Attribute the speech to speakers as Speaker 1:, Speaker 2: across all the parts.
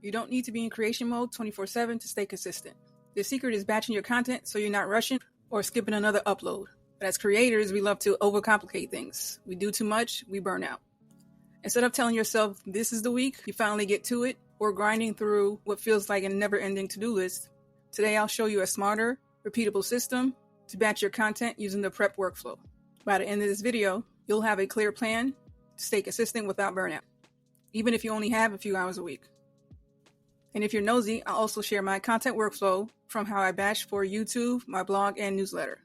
Speaker 1: You don't need to be in creation mode 24/7 to stay consistent. The secret is batching your content so you're not rushing or skipping another upload. But as creators, we love to overcomplicate things. We do too much, we burn out. Instead of telling yourself this is the week, you finally get to it, or grinding through what feels like a never-ending to-do list. Today I'll show you a smarter, repeatable system to batch your content using the PREPP workflow. By the end of this video, you'll have a clear plan to stay consistent without burnout, even if you only have a few hours a week. And if you're nosy, I'll also share my content workflow from how I batch for YouTube, my blog, and newsletter,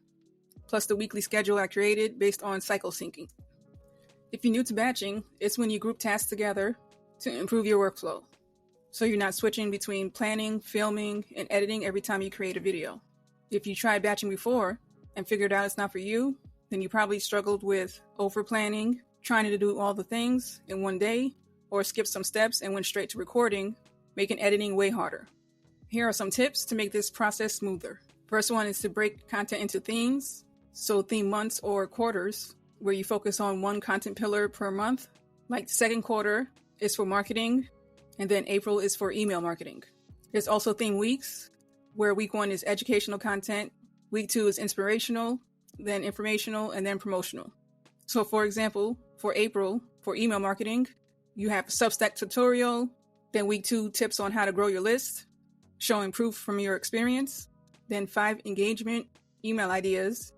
Speaker 1: plus the weekly schedule I created based on cycle syncing. If you're new to batching, it's when you group tasks together to improve your workflow, so you're not switching between planning, filming, and editing every time you create a video. If you tried batching before and figured out it's not for you, then you probably struggled with over-planning, trying to do all the things in one day, or skipped some steps and went straight to recording, making editing way harder. Here are some tips to make this process smoother. First one is to break content into themes, so theme months or quarters, where you focus on one content pillar per month. Like the second quarter is for marketing, and then April is for email marketing. There's also theme weeks, where week 1 is educational content, week 2 is inspirational, then informational, and then promotional. So for example, for April, for email marketing, you have a Substack tutorial, then week 2, tips on how to grow your list, showing proof from your experience, then 5 engagement email ideas,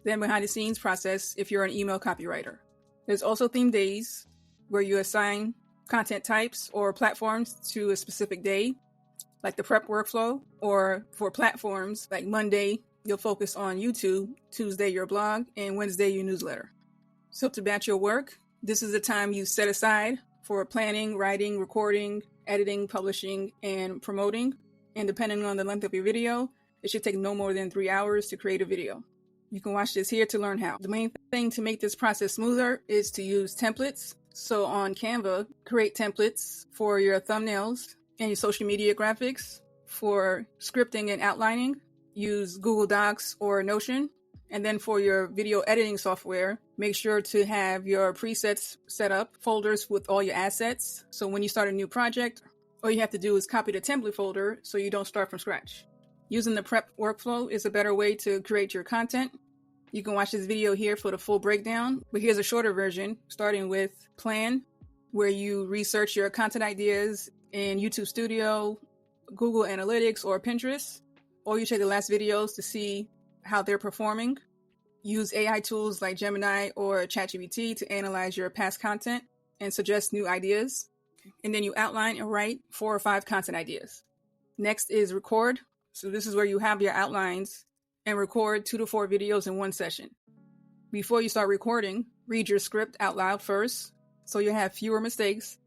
Speaker 1: then behind the scenes process if you're an email copywriter. There's also theme days, where you assign content types or platforms to a specific day, like the PREPP workflow, or for platforms like Monday, you'll focus on YouTube, Tuesday your blog, and Wednesday your newsletter. So to batch your work, this is the time you set aside for planning, writing, recording, editing, publishing, and promoting. And depending on the length of your video, it should take no more than 3 hours to create a video. You can watch this here to learn how. The main thing to make this process smoother is to use templates. So on Canva, create templates for your thumbnails and your social media graphics. For scripting and outlining, use Google Docs or Notion. And then for your video editing software, make sure to have your presets set up, folders with all your assets. So when you start a new project, all you have to do is copy the template folder so you don't start from scratch. Using the PREPP workflow is a better way to create your content. You can watch this video here for the full breakdown, but here's a shorter version, starting with Plan, where you research your content ideas in YouTube Studio, Google Analytics, or Pinterest, or you check the last videos to see how they're performing. Use AI tools like Gemini or ChatGPT to analyze your past content and suggest new ideas. And then you outline and write 4 or 5 content ideas. Next is Record. So this is where you have your outlines and record 2 to 4 videos in one session. Before you start recording, read your script out loud first, so you have fewer mistakes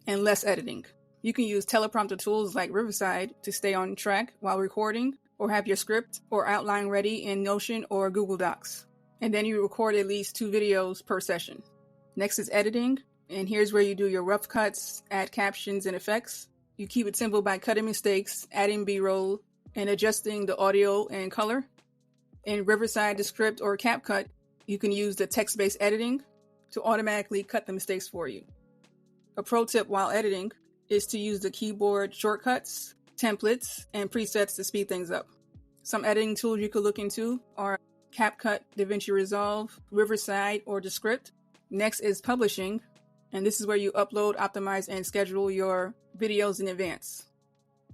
Speaker 1: and less editing. You can use teleprompter tools like Riverside to stay on track while recording, or have your script or outline ready in Notion or Google Docs. And then you record at least 2 videos per session. Next is editing, and here's where you do your rough cuts, add captions and effects. You keep it simple by cutting mistakes, adding B-roll, and adjusting the audio and color. In Riverside, the script or CapCut, you can use the text-based editing to automatically cut the mistakes for you. A pro tip while editing is to use the keyboard shortcuts, templates, and presets to speed things up. Some editing tools you could look into are CapCut, DaVinci Resolve, Riverside, or Descript. Next is publishing, and this is where you upload, optimize, and schedule your videos in advance.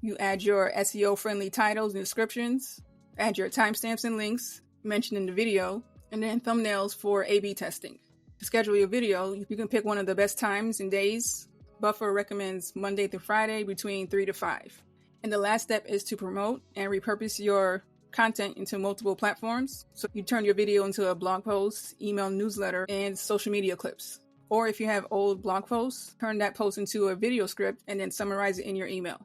Speaker 1: You add your SEO-friendly titles and descriptions, add your timestamps and links mentioned in the video, and then thumbnails for A/B testing. To schedule your video, you can pick one of the best times and days. Buffer recommends Monday through Friday between 3 to 5. And the last step is to promote and repurpose your content into multiple platforms. So you turn your video into a blog post, email newsletter, and social media clips. Or if you have old blog posts, turn that post into a video script and then summarize it in your email.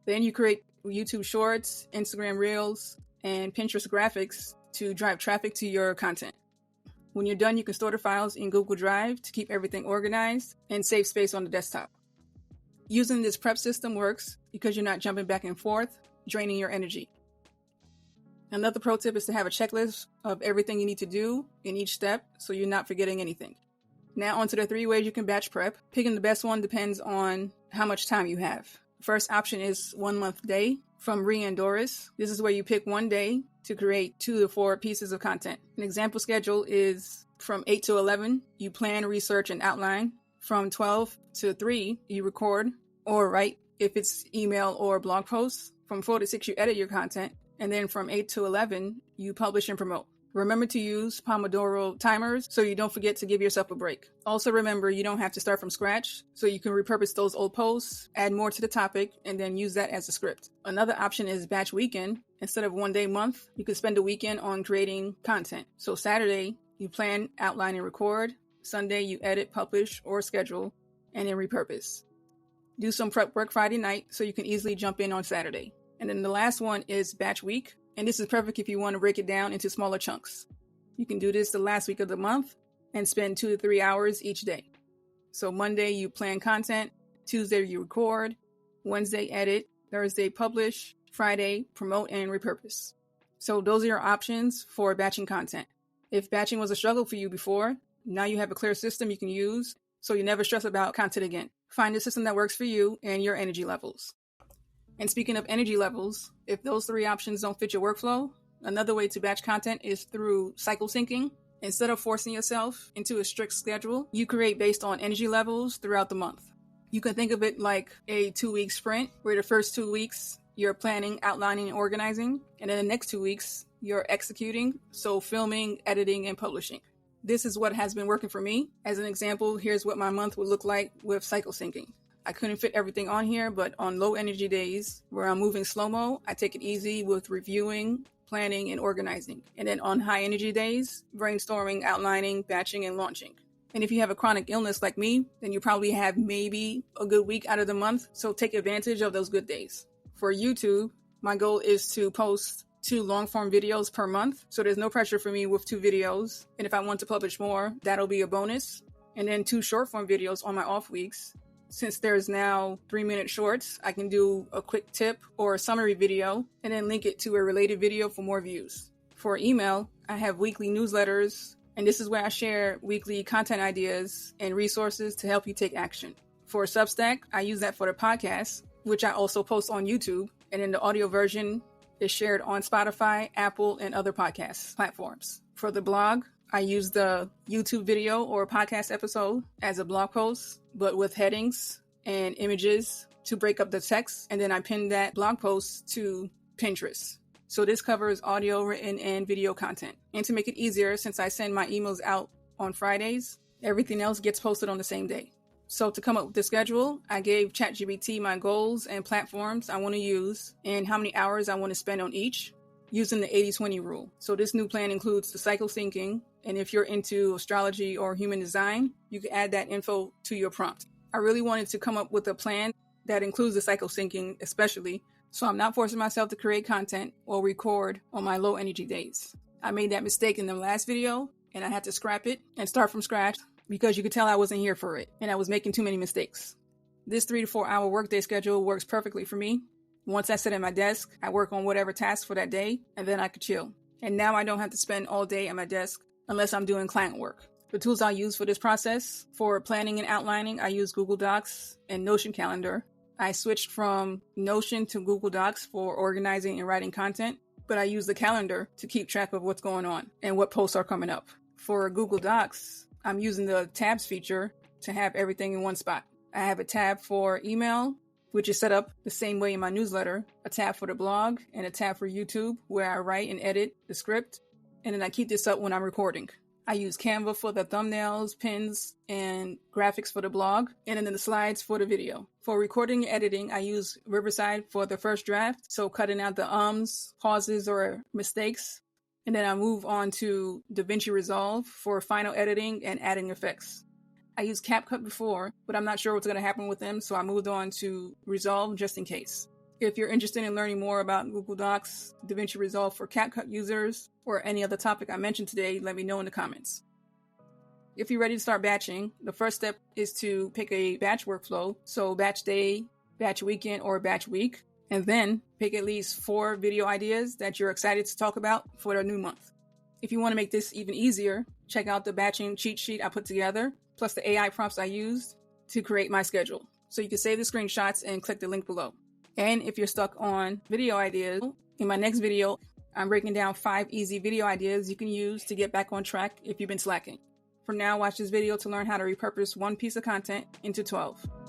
Speaker 1: Then you create YouTube Shorts, Instagram Reels, and Pinterest graphics to drive traffic to your content. When you're done, you can store the files in Google Drive to keep everything organized and save space on the desktop. Using this PREPP system works because you're not jumping back and forth, draining your energy. Another pro tip is to have a checklist of everything you need to do in each step so you're not forgetting anything. Now onto the 3 ways you can batch prep. Picking the best one depends on how much time you have. First option is 1 month day from Rhea and Doris. This is where you pick one day to create 2 to 4 pieces of content. An example schedule is from 8 to 11, you plan, research, and outline. From 12 to 3, you record or write if it's email or blog posts. From 4 to 6, you edit your content. And then from 8 to 11, you publish and promote. Remember to use Pomodoro timers so you don't forget to give yourself a break. Also remember, you don't have to start from scratch, so you can repurpose those old posts, add more to the topic, and then use that as a script. Another option is batch weekend. Instead of 1 day month, you can spend a weekend on creating content. So Saturday, you plan, outline, and record. Sunday, you edit, publish, or schedule, and then repurpose. Do some prep work Friday night so you can easily jump in on Saturday. And then the last one is batch week. And this is perfect if you want to break it down into smaller chunks. You can do this the last week of the month and spend 2 to 3 hours each day. So Monday, you plan content. Tuesday, you record. Wednesday, edit. Thursday, publish. Friday, promote and repurpose. So those are your options for batching content. If batching was a struggle for you before, now you have a clear system you can use so you never stress about content again. Find a system that works for you and your energy levels. And speaking of energy levels, if those 3 options don't fit your workflow, another way to batch content is through cycle syncing. Instead of forcing yourself into a strict schedule, you create based on energy levels throughout the month. You can think of it like a 2-week sprint, where the first 2 weeks you're planning, outlining, and organizing, and then the next 2 weeks you're executing, so filming, editing, and publishing. This is what has been working for me. As an example, here's what my month would look like with cycle syncing. I couldn't fit everything on here, but on low energy days where I'm moving slow-mo, I take it easy with reviewing, planning, and organizing. And then on high energy days, brainstorming, outlining, batching, and launching. And if you have a chronic illness like me, then you probably have maybe a good week out of the month, so take advantage of those good days. For YouTube, my goal is to post 2 long-form videos per month, so there's no pressure for me with 2 videos. And if I want to publish more, that'll be a bonus. And then 2 short-form videos on my off weeks. Since there's now 3-minute shorts, I can do a quick tip or a summary video and then link it to a related video for more views. For email, I have weekly newsletters, and this is where I share weekly content ideas and resources to help you take action. For Substack, I use that for the podcast, which I also post on YouTube, and then the audio version is shared on Spotify, Apple, and other podcast platforms. For the blog, I use the YouTube video or podcast episode as a blog post, but with headings and images to break up the text, and then I pin that blog post to Pinterest. So this covers audio, written, and video content. And to make it easier, since I send my emails out on Fridays, everything else gets posted on the same day. So to come up with the schedule, I gave ChatGPT my goals and platforms I want to use and how many hours I want to spend on each, using the 80-20 rule. So this new plan includes the cycle syncing, and if you're into astrology or human design, you can add that info to your prompt. I really wanted to come up with a plan that includes the cycle syncing especially, so I'm not forcing myself to create content or record on my low energy days. I made that mistake in the last video, and I had to scrap it and start from scratch because you could tell I wasn't here for it, and I was making too many mistakes. This 3 to 4 hour workday schedule works perfectly for me. Once I sit at my desk, I work on whatever task for that day, and then I could chill. And now I don't have to spend all day at my desk unless I'm doing client work. The tools I use for this process, for planning and outlining, I use Google Docs and Notion Calendar. I switched from Notion to Google Docs for organizing and writing content, but I use the calendar to keep track of what's going on and what posts are coming up. For Google Docs, I'm using the tabs feature to have everything in one spot. I have a tab for email, which is set up the same way in my newsletter, a tab for the blog, and a tab for YouTube where I write and edit the script, and then I keep this up when I'm recording. I use Canva for the thumbnails, pins, and graphics for the blog, and then the slides for the video. For recording and editing, I use Riverside for the first draft, so cutting out the pauses, or mistakes. And then I move on to DaVinci Resolve for final editing and adding effects. I used CapCut before, but I'm not sure what's going to happen with them, so I moved on to Resolve just in case. If you're interested in learning more about Google Docs, DaVinci Resolve for CapCut users, or any other topic I mentioned today, let me know in the comments. If you're ready to start batching, the first step is to pick a batch workflow, so batch day, batch weekend, or batch week, and then pick at least 4 video ideas that you're excited to talk about for the new month. If you want to make this even easier, check out the batching cheat sheet I put together, plus the AI prompts I used to create my schedule. So you can save the screenshots and click the link below. And if you're stuck on video ideas, in my next video, I'm breaking down 5 easy video ideas you can use to get back on track if you've been slacking. For now, watch this video to learn how to repurpose one piece of content into 12.